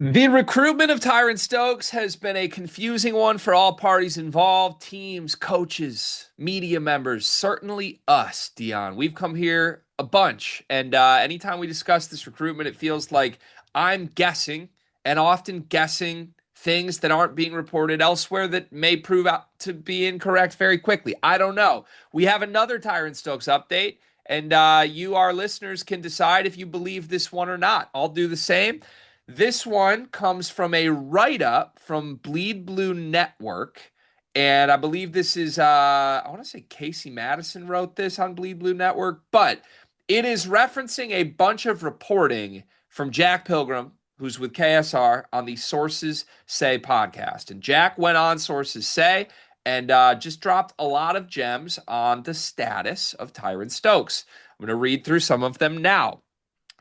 The recruitment of Tyran Stokes has been a confusing one for all parties involved, teams, coaches, media members, certainly us, Dion. We've come here a bunch, and anytime we discuss this recruitment, it feels like I'm guessing and often guessing things that aren't being reported elsewhere that may prove out to be incorrect very quickly. I don't know. We have another Tyran Stokes update, and you, our listeners, can decide if you believe this one or not. I'll do the same. This one comes from a write up from Bleed Blue Network. And I believe this is, I want to say Casey Madison wrote this on Bleed Blue Network, but it is referencing a bunch of reporting from Jack Pilgrim, who's with KSR, on the Sources Say podcast. And Jack went on Sources Say and just dropped a lot of gems on the status of Tyron Stokes. I'm going to read through some of them now.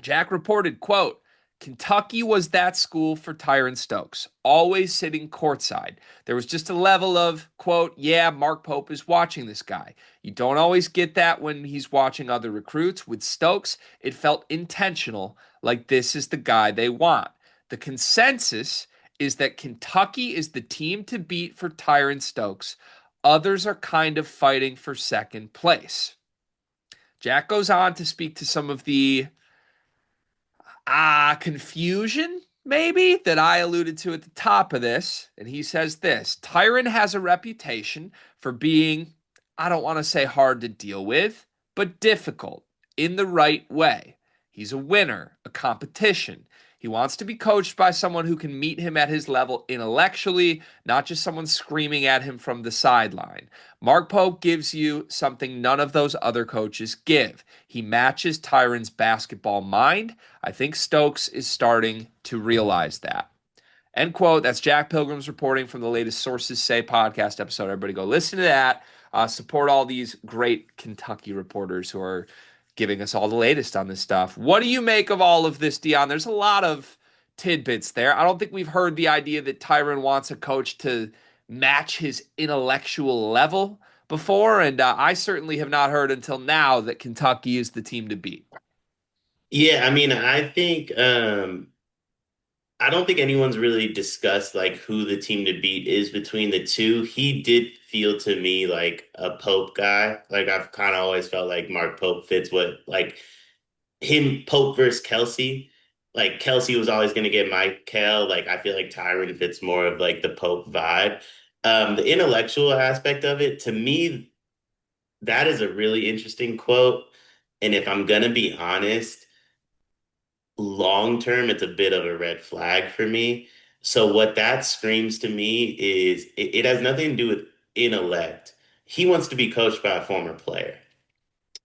Jack reported, quote, Kentucky was that school for Tyron Stokes, always sitting courtside. There was just a level of, quote, yeah, Mark Pope is watching this guy. You don't always get that when he's watching other recruits. With Stokes, it felt intentional, like this is the guy they want. The consensus is that Kentucky is the team to beat for Tyron Stokes. Others are kind of fighting for second place. Jack goes on to speak to some of the confusion, maybe, that I alluded to at the top of this. And he says this Tyron has a reputation for being, I don't want to say hard to deal with, but difficult in the right way. He's a winner, a competition. He wants to be coached by someone who can meet him at his level intellectually, not just someone screaming at him from the sideline. Mark Pope gives you something none of those other coaches give. He matches Tyron's basketball mind. I think Stokes is starting to realize that. End quote. That's Jack Pilgrim's reporting from the latest Sources Say podcast episode. Everybody go listen to that. Support all these great Kentucky reporters who are giving us all the latest on this stuff. What do you make of all of this, Dion? There's a lot of tidbits there. I don't think we've heard the idea that Tyron wants a coach to match his intellectual level before, and I certainly have not heard until now that Kentucky is the team to beat. Yeah, I mean, I don't think anyone's really discussed like who the team to beat is between the two. He did feel to me like a Pope guy. Like I've kind of always felt like Mark Pope fits what like him Pope versus Kelsey. Like Kelsey was always going to get Mike Kell. Like I feel like Tyron fits more of like the Pope vibe. The intellectual aspect of it, to me, that is a really interesting quote. And if I'm gonna be honest, long term, it's a bit of a red flag for me. So what that screams to me is it has nothing to do with intellect. He wants to be coached by a former player.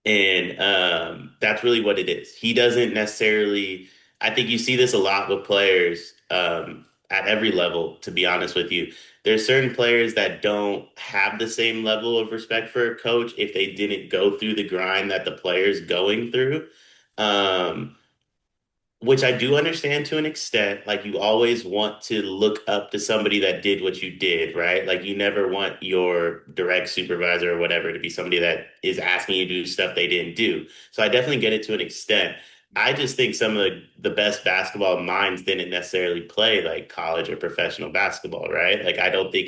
And that's really what it is. He doesn't necessarily, I think you see this a lot with players at every level, to be honest with you. There's certain players that don't have the same level of respect for a coach if they didn't go through the grind that the player's going through. Um, which I do understand to an extent. Like you always want to look up to somebody that did what you did, right? Like you never want your direct supervisor or whatever to be somebody that is asking you to do stuff they didn't do. So I definitely get it to an extent. I just think some of the best basketball minds didn't necessarily play like college or professional basketball, right? Like I don't think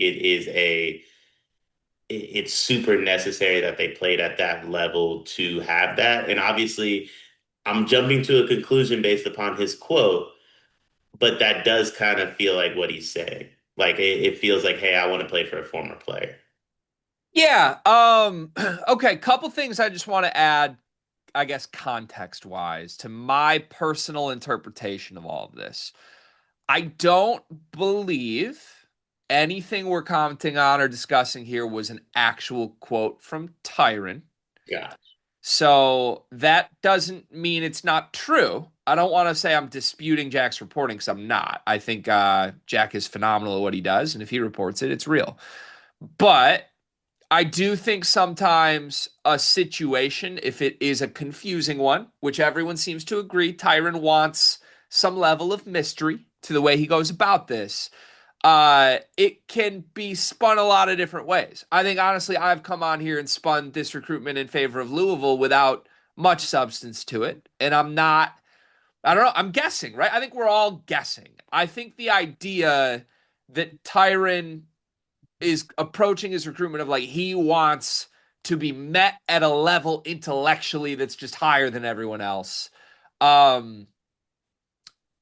it's super necessary that they played at that level to have that. And obviously, I'm jumping to a conclusion based upon his quote, but that does kind of feel like what he's saying. Like it feels like, hey, I want to play for a former player. Yeah. Okay. Couple things I just want to add, I guess, context wise, to my personal interpretation of all of this. I don't believe anything we're commenting on or discussing here was an actual quote from Tyron. Yeah. So that doesn't mean it's not true. I don't want to say I'm disputing Jack's reporting because I'm not. I think Jack is phenomenal at what he does, and if he reports it, it's real. But I do think sometimes a situation, if it is a confusing one, which everyone seems to agree, Tyron wants some level of mystery to the way he goes about this. It can be spun a lot of different ways. I think honestly, I've come on here and spun this recruitment in favor of Louisville without much substance to it, and I'm not I don't know. I'm guessing, right? I think we're all guessing. I think the idea that Tyron is approaching his recruitment of like he wants to be met at a level intellectually that's just higher than everyone else. Um,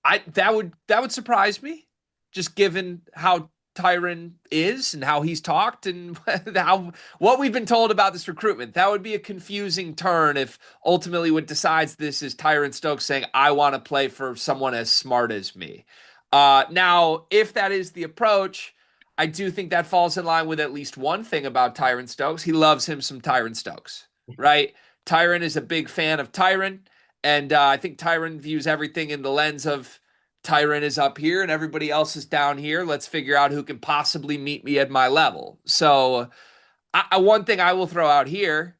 I that would surprise me, just given how Tyron is and how he's talked and how what we've been told about this recruitment. That would be a confusing turn if ultimately what decides this is Tyron Stokes saying, "I want to play for someone as smart as me." Now, if that is the approach, I do think that falls in line with at least one thing about Tyron Stokes. He loves him some Tyron Stokes, right? Tyron is a big fan of Tyron. And I think Tyron views everything in the lens of Tyron is up here and everybody else is down here. Let's figure out who can possibly meet me at my level. So, one thing I will throw out here,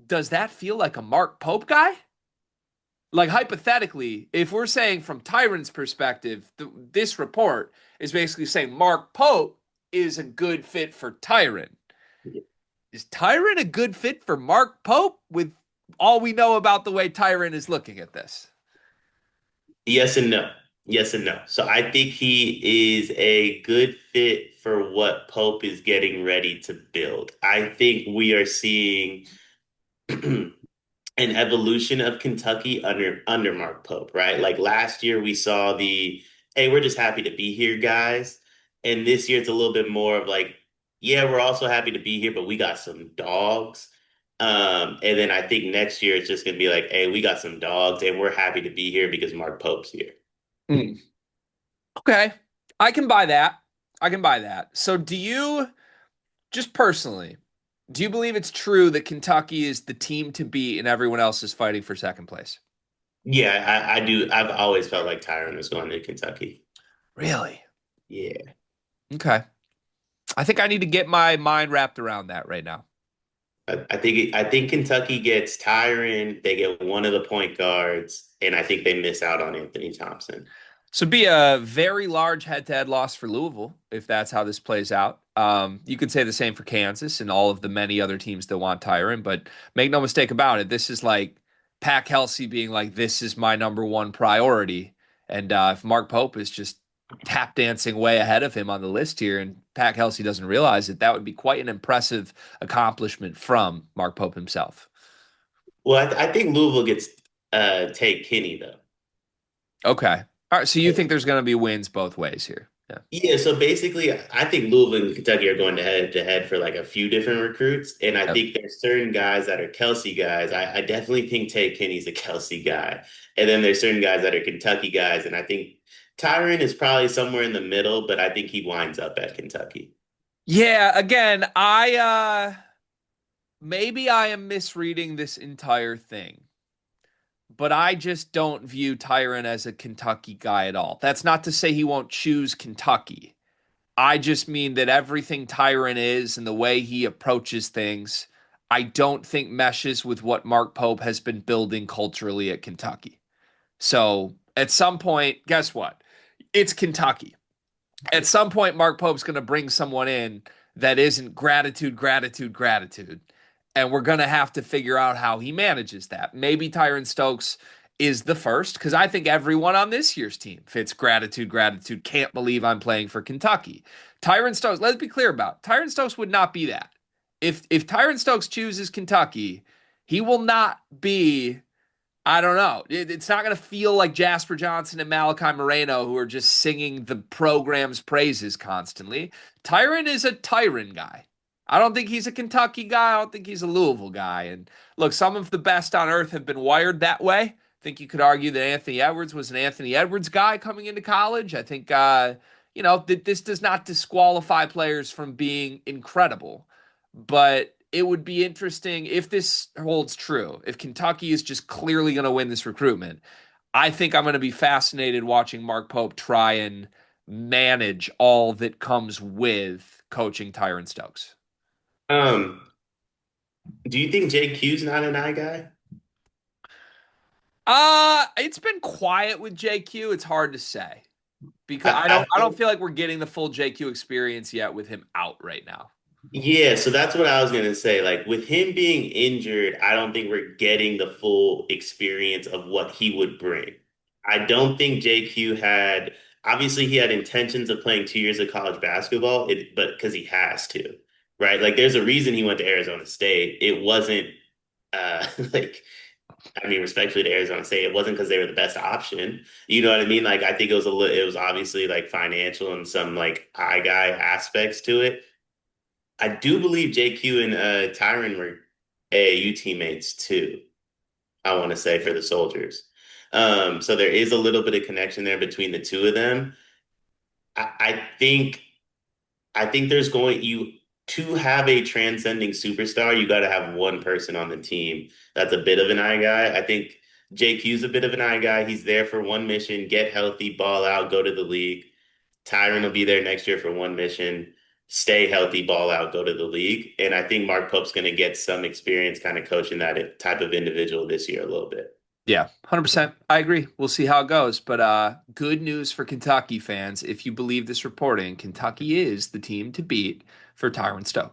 does that feel like a Mark Pope guy? Like, hypothetically, if we're saying from Tyron's perspective, this report is basically saying Mark Pope is a good fit for Tyron. Is Tyron a good fit for Mark Pope with all we know about the way Tyron is looking at this? Yes and no. Yes and no. So I think he is a good fit for what Pope is getting ready to build. I think we are seeing an evolution of Kentucky under Mark Pope, right? Like last year we saw the hey, we're just happy to be here, guys. And this year it's a little bit more of like, yeah, we're also happy to be here, but we got some dogs. And then I think next year it's just gonna be like, hey, we got some dogs and we're happy to be here because Mark Pope's here. Mm. Okay. I can buy that. I can buy that. So, do you, just personally, do you believe it's true that Kentucky is the team to beat and everyone else is fighting for second place? Yeah, I do. I've always felt like Tyron was going to Kentucky. Really? Yeah. Okay. I think I need to get my mind wrapped around that right now. I think Kentucky gets Tyron, they get one of the point guards, and I think they miss out on Anthony Thompson. So it'd be a very large head-to-head loss for Louisville if that's how this plays out. You could say the same for Kansas and all of the many other teams that want Tyron, but make no mistake about it. This is like Pat Kelsey being like, "This is my number one priority," and if Mark Pope is just tap dancing way ahead of him on the list here, and Pat Kelsey doesn't realize it, that would be quite an impressive accomplishment from Mark Pope himself. Well, I think Louisville gets take Kenny though. Okay, all right. So you think there's going to be wins both ways here? Yeah. Yeah, so basically, I think Louisville and Kentucky are going to head for like a few different recruits, and I Yep. think there's certain guys that are Kelsey guys. I definitely think Tay Kenny's a Kelsey guy, and then there's certain guys that are Kentucky guys, and I think Tyron is probably somewhere in the middle, but I think he winds up at Kentucky. Yeah, again, I maybe I am misreading this entire thing, but I just don't view Tyron as a Kentucky guy at all. That's not to say he won't choose Kentucky. I just mean that everything Tyron is and the way he approaches things, I don't think meshes with what Mark Pope has been building culturally at Kentucky. So at some point, guess what? It's Kentucky. At some point, Mark Pope's going to bring someone in that isn't gratitude, gratitude, gratitude. And we're going to have to figure out how he manages that. Maybe Tyran Stokes is the first, because I think everyone on this year's team fits gratitude, gratitude, can't believe I'm playing for Kentucky. Tyran Stokes, let's be clear about it. Tyran Stokes would not be that. If Tyran Stokes chooses Kentucky, he will not be, I don't know. It's not going to feel like Jasper Johnson and Malachi Moreno, who are just singing the program's praises constantly. Tyron is a Tyron guy. I don't think he's a Kentucky guy. I don't think he's a Louisville guy. And look, some of the best on earth have been wired that way. I think you could argue that Anthony Edwards was an Anthony Edwards guy coming into college. I think, that this does not disqualify players from being incredible. But it would be interesting if this holds true. If Kentucky is just clearly going to win this recruitment, I think I'm going to be fascinated watching Mark Pope try and manage all that comes with coaching Tyron Stokes. Um, do you think JQ's not an eye guy? It's been quiet with JQ. It's hard to say because I, I I don't feel feel like we're getting the full JQ experience yet with him out right now. Yeah, so that's what I was gonna say. Like with him being injured, I don't think we're getting the full experience of what he would bring. I don't think JQ had, obviously he had intentions of playing 2 years of college basketball, but because he has to, right? Like there's a reason he went to Arizona State. It wasn't like I mean, respectfully to Arizona State, it wasn't because they were the best option. You know what I mean? Like I think it was obviously like financial and some like eye guy aspects to it. I do believe JQ and Tyron were AAU teammates too, I want to say for the Soldiers. So there is a little bit of connection there between the two of them. I think there's going you to have a transcending superstar, you got to have one person on the team that's a bit of an eye guy. I think JQ's a bit of an eye guy. He's there for one mission, get healthy, ball out, go to the league. Tyron will be there next year for one mission, stay healthy, ball out, go to the league. And I think Mark Pope's going to get some experience kind of coaching that type of individual this year a little bit. Yeah, 100%. I agree. We'll see how it goes. But good news for Kentucky fans. If you believe this reporting, Kentucky is the team to beat for Tyran Stokes.